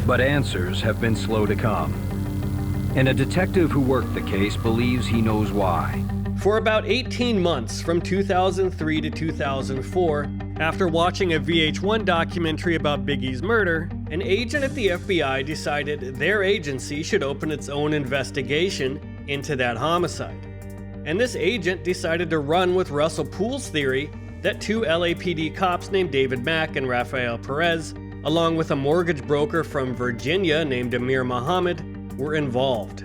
But answers have been slow to come. And a detective who worked the case believes he knows why. For about 18 months, from 2003 to 2004, after watching a VH1 documentary about Biggie's murder, an agent at the FBI decided their agency should open its own investigation into that homicide. And this agent decided to run with Russell Poole's theory that two LAPD cops named David Mack and Rafael Perez, along with a mortgage broker from Virginia named Amir Muhammad, were involved.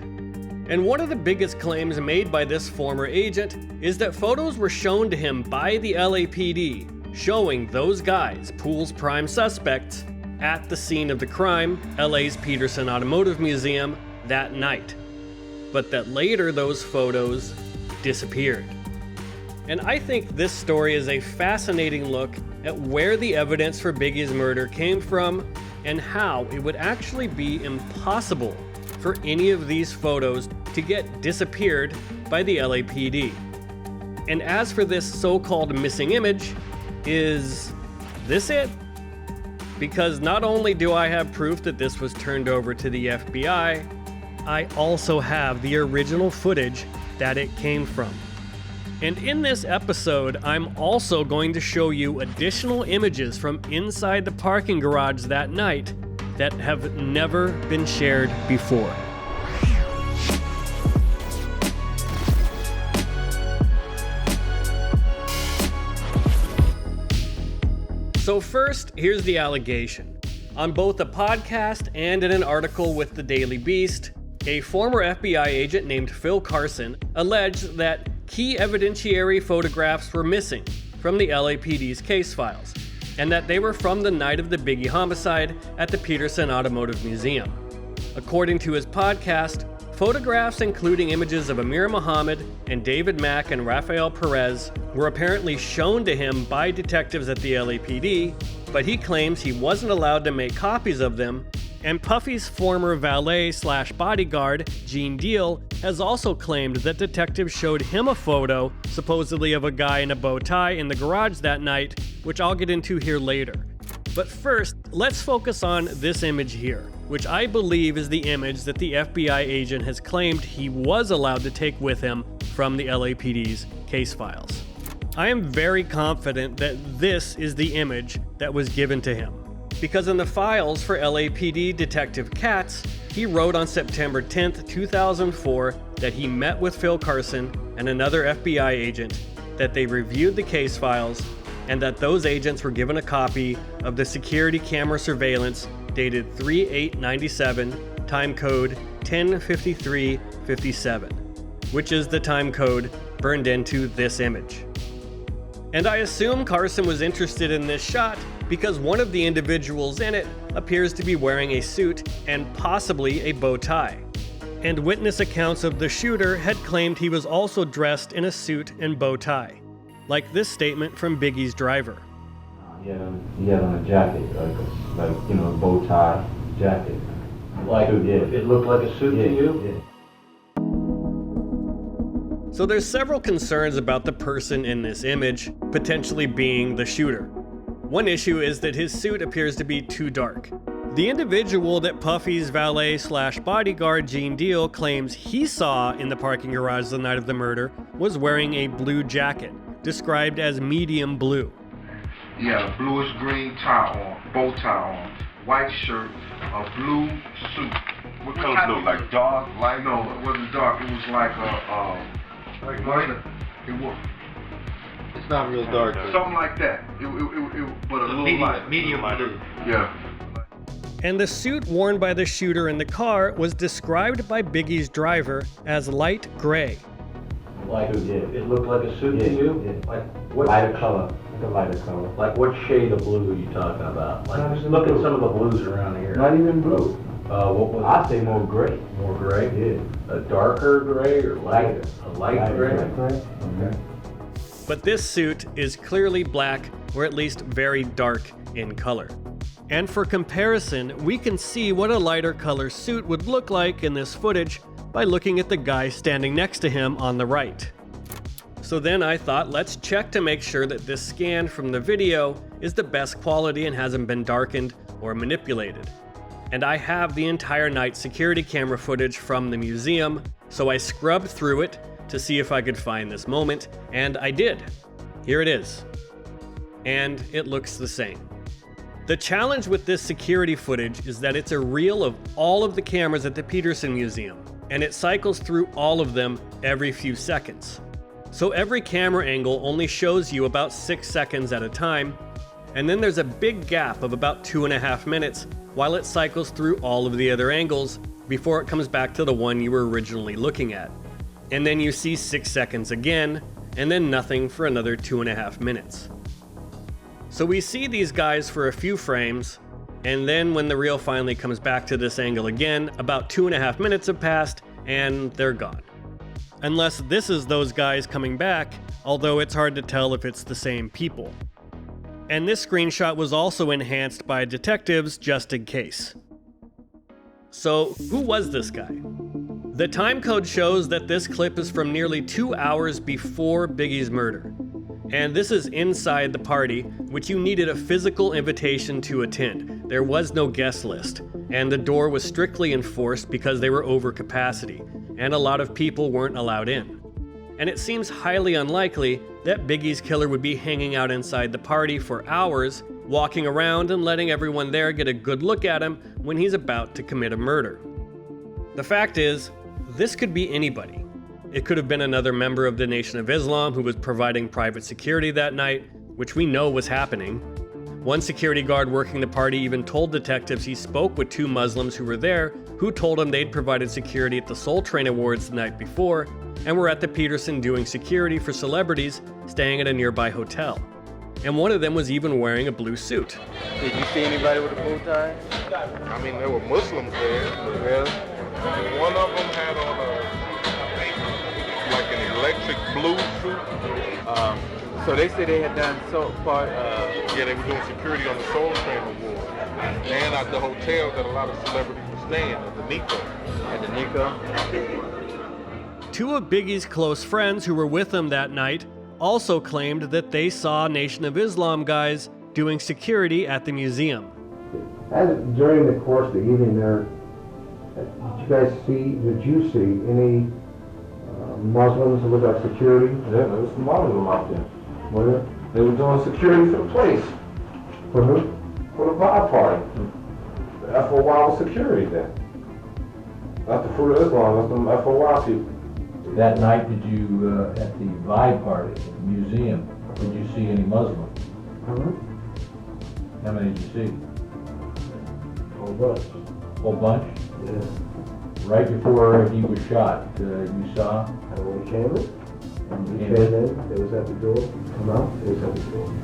And one of the biggest claims made by this former agent is that photos were shown to him by the LAPD showing those guys, Poole's prime suspects, at the scene of the crime, LA's Peterson Automotive Museum, that night. But that later those photos disappeared. And I think this story is a fascinating look at where the evidence for Biggie's murder came from and how it would actually be impossible for any of these photos to get disappeared by the LAPD. And as for this so-called missing image, is this it? Because not only do I have proof that this was turned over to the FBI, I also have the original footage that it came from. And in this episode, I'm also going to show you additional images from inside the parking garage that night that have never been shared before. So first, here's the allegation. On both a podcast and in an article with the Daily Beast, a former FBI agent named Phil Carson alleged that key evidentiary photographs were missing from the LAPD's case files, and that they were from the night of the Biggie homicide at the Peterson Automotive Museum. According to his podcast, photographs including images of Amir Muhammad and David Mack and Rafael Perez were apparently shown to him by detectives at the LAPD, but he claims he wasn't allowed to make copies of them. And Puffy's former valet/bodyguard, Gene Deal, has also claimed that detectives showed him a photo, supposedly of a guy in a bow tie in the garage that night, which I'll get into here later. But first, let's focus on this image here, which I believe is the image that the FBI agent has claimed he was allowed to take with him from the LAPD's case files. I am very confident that this is the image that was given to him, because in the files for LAPD Detective Katz, he wrote on September 10th, 2004 that he met with Phil Carson and another FBI agent, that they reviewed the case files, and that those agents were given a copy of the security camera surveillance dated 3/8/97, time code 105357, which is the time code burned into this image. And I assume Carson was interested in this shot because one of the individuals in it appears to be wearing a suit and possibly a bow tie. And witness accounts of the shooter had claimed he was also dressed in a suit and bow tie, like this statement from Biggie's driver. He had on a jacket, like a bow tie jacket. Like it looked like a suit to you? Yeah. So there's several concerns about the person in this image, potentially being the shooter. One issue is that his suit appears to be too dark. The individual that Puffy's valet/bodyguard Gene Deal claims he saw in the parking garage the night of the murder was wearing a blue jacket, described as medium blue. He had a bluish green tie on, bow tie on, white shirt, a blue suit. What color blue? Like dark, light? No, it wasn't dark. It was like it was. It's not real dark. Something like that. But a little light. Medium blue. Yeah. And the suit worn by the shooter in the car was described by Biggie's driver as light gray. It looked like a suit to you? Yeah. Like what lighter color? Like a lighter color. Like what shade of blue are you talking about? Like look at some of the blues around here. Not even blue. What was I'd say more gray. More gray? Yeah. A darker gray or lighter? A light gray? Okay. But this suit is clearly black, or at least very dark in color. And for comparison, we can see what a lighter color suit would look like in this footage by looking at the guy standing next to him on the right. So then I thought, let's check to make sure that this scan from the video is the best quality and hasn't been darkened or manipulated. and I have the entire night security camera footage from the museum, so I scrubbed through it to see if I could find this moment, and I did. Here it is. And it looks the same. The challenge with this security footage is that it's a reel of all of the cameras at the Peterson Museum, and it cycles through all of them every few seconds. So every camera angle only shows you about 6 seconds at a time, and then there's a big gap of about 2.5 minutes while it cycles through all of the other angles before it comes back to the one you were originally looking at. And then you see 6 seconds again, and then nothing for another 2.5 minutes. So we see these guys for a few frames, and then when the reel finally comes back to this angle again, about 2.5 minutes have passed, and they're gone. Unless this is those guys coming back, although it's hard to tell if it's the same people. And this screenshot was also enhanced by detectives just in case. So who was this guy? The time code shows that this clip is from nearly 2 hours before Biggie's murder. And this is inside the party, which you needed a physical invitation to attend. There was no guest list, and the door was strictly enforced because they were over capacity, and a lot of people weren't allowed in. And it seems highly unlikely that Biggie's killer would be hanging out inside the party for hours, walking around and letting everyone there get a good look at him when he's about to commit a murder. The fact is, this could be anybody. It could have been another member of the Nation of Islam who was providing private security that night, which we know was happening. One security guard working the party even told detectives he spoke with 2 Muslims who were there, who told him they'd provided security at the Soul Train Awards the night before, and were at the Peterson doing security for celebrities staying at a nearby hotel. And one of them was even wearing a blue suit. Did you see anybody with a bow tie? I mean, there were Muslims there. Really? One of them had on like an electric blue suit. So they said they had done so far. Yeah, they were doing security on the Soul Train Award and at the hotel that a lot of celebrities were staying at, the Nico. At the Nico? 2 of Biggie's close friends who were with him that night also claimed that they saw Nation of Islam guys doing security at the museum. During the course of the evening there, did you see any Muslims with that security? Yeah, there was some Muslims out there. Was it? They were doing security for the place, For who? for the vibe party. The FOY was security there. Not the Fruit of Islam, that's the FOY people. That night, did you, at the vibe party at the museum, did you see any Muslims? How many did you see? Whole bunch. Whole bunch? Yeah. Right before he was shot, you saw? And when we came in, it was at the door. Come out, it was at the door.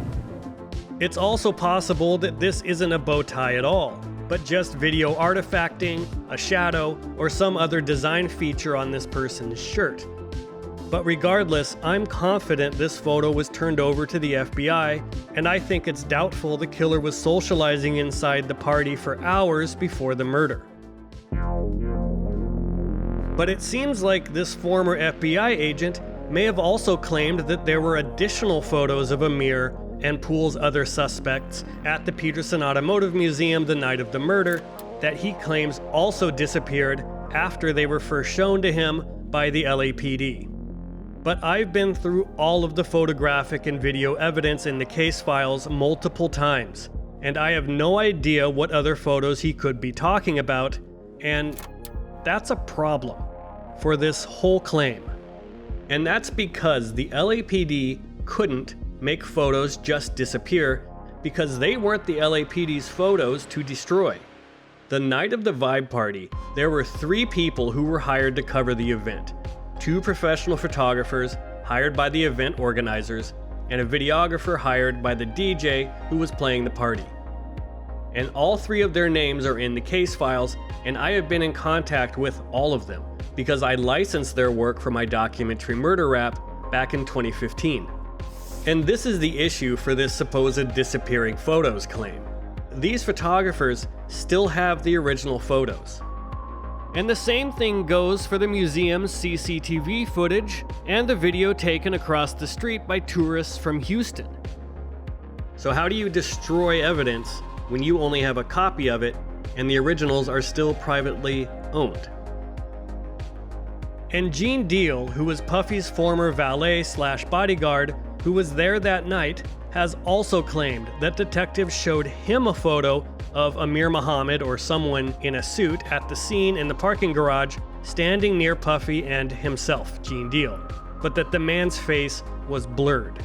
It's also possible that this isn't a bow tie at all, but just video artifacting, a shadow, or some other design feature on this person's shirt. But regardless, I'm confident this photo was turned over to the FBI, and I think it's doubtful the killer was socializing inside the party for hours before the murder. But it seems like this former FBI agent may have also claimed that there were additional photos of Amir and Poole's other suspects at the Peterson Automotive Museum the night of the murder that he claims also disappeared after they were first shown to him by the LAPD. But I've been through all of the photographic and video evidence in the case files multiple times, and I have no idea what other photos he could be talking about, and that's a problem for this whole claim. And that's because the LAPD couldn't make photos just disappear because they weren't the LAPD's photos to destroy. The night of the vibe party, there were 3 people who were hired to cover the event. 2 professional photographers hired by the event organizers, and a videographer hired by the DJ who was playing the party. And all 3 of their names are in the case files, and I have been in contact with all of them because I licensed their work for my documentary Murder Rap back in 2015. And this is the issue for this supposed disappearing photos claim. These photographers still have the original photos. And the same thing goes for the museum's CCTV footage and the video taken across the street by tourists from Houston. So how do you destroy evidence when you only have a copy of it and the originals are still privately owned. And Gene Deal, who was Puffy's former valet/bodyguard, who was there that night, has also claimed that detectives showed him a photo of Amir Muhammad or someone in a suit at the scene in the parking garage, standing near Puffy and himself, Gene Deal, but that the man's face was blurred.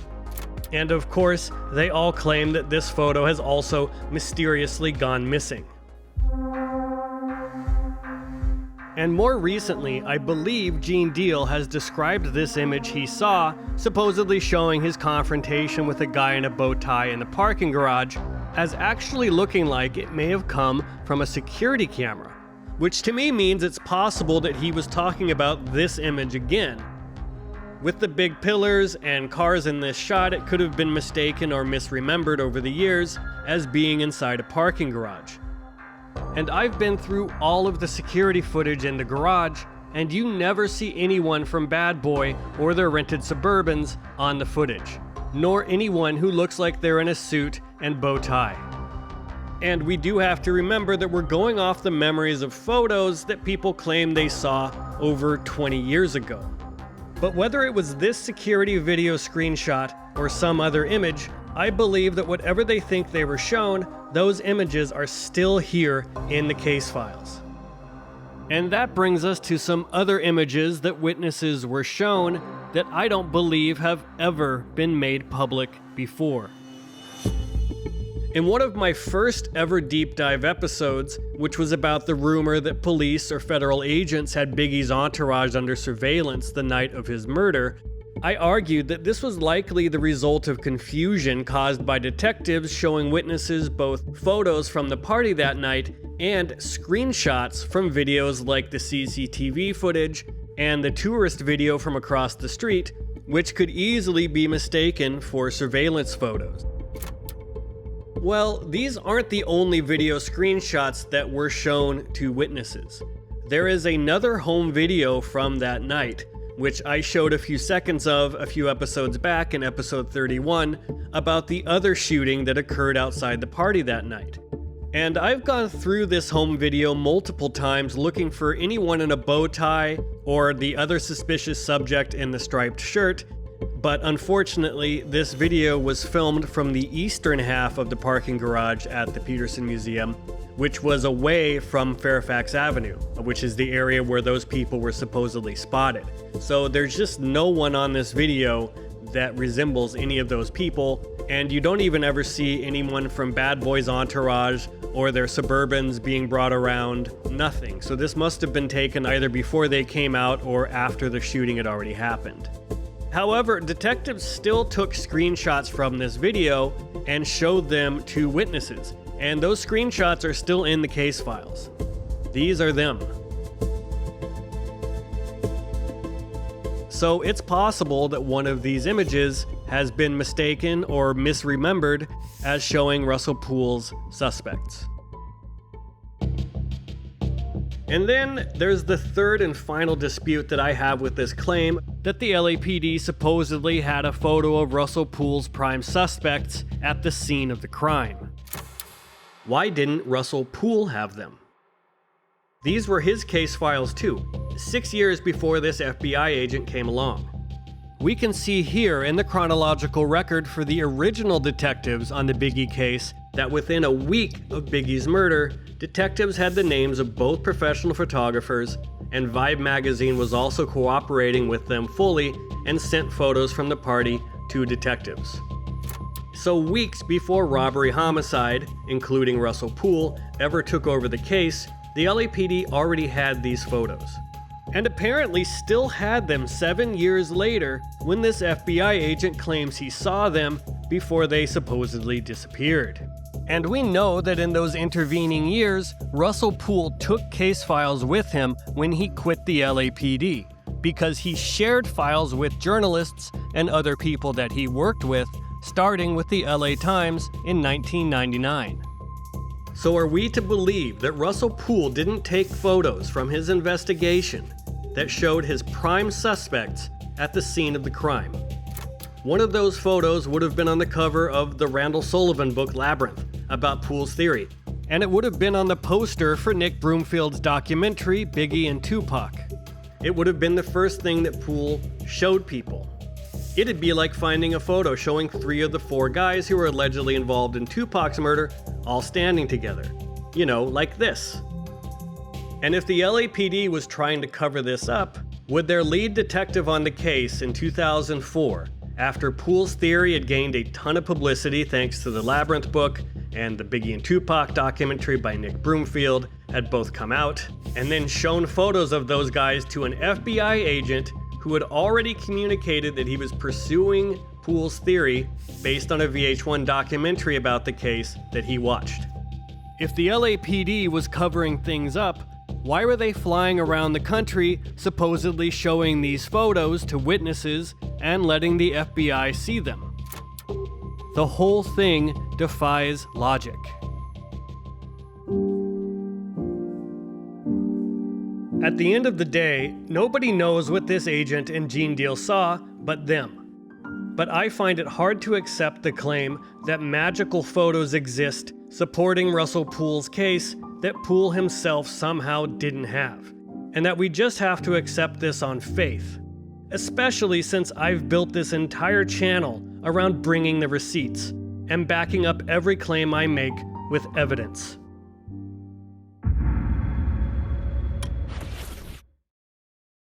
And of course, they all claim that this photo has also mysteriously gone missing. And more recently, I believe Gene Deal has described this image he saw, supposedly showing his confrontation with a guy in a bow tie in the parking garage, as actually looking like it may have come from a security camera, which to me means it's possible that he was talking about this image again. With the big pillars and cars in this shot, it could have been mistaken or misremembered over the years as being inside a parking garage. And I've been through all of the security footage in the garage, and you never see anyone from Bad Boy or their rented Suburbans on the footage, nor anyone who looks like they're in a suit and bow tie. And we do have to remember that we're going off the memories of photos that people claim they saw over 20 years ago. But whether it was this security video screenshot or some other image, I believe that whatever they think they were shown, those images are still here in the case files. And that brings us to some other images that witnesses were shown that I don't believe have ever been made public before. In one of my first ever deep dive episodes, which was about the rumor that police or federal agents had Biggie's entourage under surveillance the night of his murder, I argued that this was likely the result of confusion caused by detectives showing witnesses both photos from the party that night and screenshots from videos like the CCTV footage and the tourist video from across the street, which could easily be mistaken for surveillance photos. Well, these aren't the only video screenshots that were shown to witnesses. There is another home video from that night, which I showed a few seconds of a few episodes back in episode 31, about the other shooting that occurred outside the party that night. And I've gone through this home video multiple times looking for anyone in a bow tie or the other suspicious subject in the striped shirt, but unfortunately this video was filmed from the eastern half of the parking garage at the Peterson Museum, which was away from Fairfax Avenue, which is the area where those people were supposedly spotted. So there's just no one on this video that resembles any of those people, and you don't even ever see anyone from Bad Boy's entourage or their Suburbans being brought around, nothing. So this must have been taken either before they came out or after the shooting had already happened. However, detectives still took screenshots from this video and showed them to witnesses, and those screenshots are still in the case files. These are them. So it's possible that one of these images has been mistaken or misremembered as showing Russell Poole's suspects. And then there's the third and final dispute that I have with this claim that the LAPD supposedly had a photo of Russell Poole's prime suspects at the scene of the crime. Why didn't Russell Poole have them? These were his case files too, 6 years before this FBI agent came along. We can see here in the chronological record for the original detectives on the Biggie case that within a week of Biggie's murder, detectives had the names of both professional photographers, and Vibe magazine was also cooperating with them fully and sent photos from the party to detectives. So weeks before robbery homicide, including Russell Poole, ever took over the case, the LAPD already had these photos. And apparently still had them 7 years later when this FBI agent claims he saw them before they supposedly disappeared. And we know that in those intervening years, Russell Poole took case files with him when he quit the LAPD, because he shared files with journalists and other people that he worked with, starting with the LA Times in 1999. So are we to believe that Russell Poole didn't take photos from his investigation that showed his prime suspects at the scene of the crime? One of those photos would have been on the cover of the Randall Sullivan book Labyrinth, about Poole's theory, and it would have been on the poster for Nick Broomfield's documentary, Biggie and Tupac. It would have been the first thing that Poole showed people. It'd be like finding a photo showing 3 of the 4 guys who were allegedly involved in Tupac's murder all standing together. You know, like this. And if the LAPD was trying to cover this up, would their lead detective on the case in 2004, after Poole's theory had gained a ton of publicity thanks to the Labyrinth book and the Biggie and Tupac documentary by Nick Broomfield had both come out, and then shown photos of those guys to an FBI agent who had already communicated that he was pursuing Poole's theory based on a VH1 documentary about the case that he watched? If the LAPD was covering things up, why were they flying around the country supposedly showing these photos to witnesses and letting the FBI see them? The whole thing defies logic. At the end of the day, nobody knows what this agent and Gene Deal saw but them. But I find it hard to accept the claim that magical photos exist supporting Russell Poole's case that Poole himself somehow didn't have, and that we just have to accept this on faith, especially since I've built this entire channel around bringing the receipts and backing up every claim I make with evidence.